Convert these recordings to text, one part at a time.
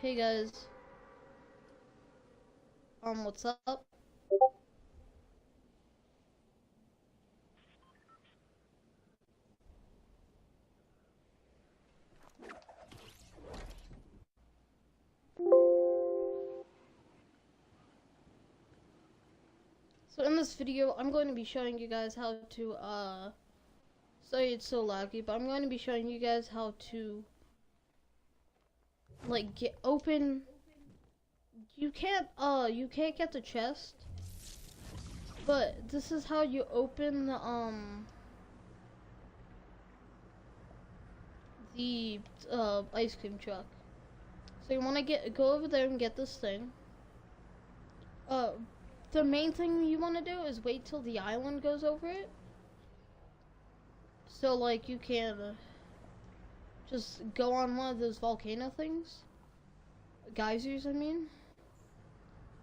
Hey guys, what's up? So in this video, I'm going to be showing you guys how to, sorry it's so laggy, but I'm going to be showing you guys how to, like, you can't get the chest, but this is how you open the ice cream truck. So you want to go over there and get this thing. The main thing you want to do is wait till the island goes over it. So like you can just go on one of those volcano things. Geysers, I mean.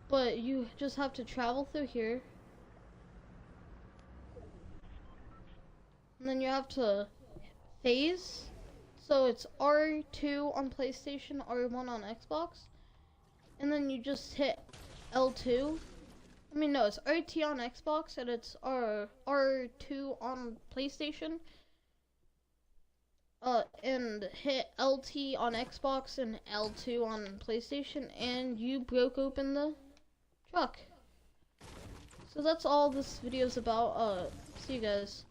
But you just have to travel through here. And then you have to phase. So it's R2 on PlayStation, R1 on Xbox. And then you just hit L2. I mean, no, it's RT on Xbox and it's R2 on PlayStation. And hit LT on Xbox and L2 on PlayStation, and you broke open the truck. So that's all this video is about. See you guys.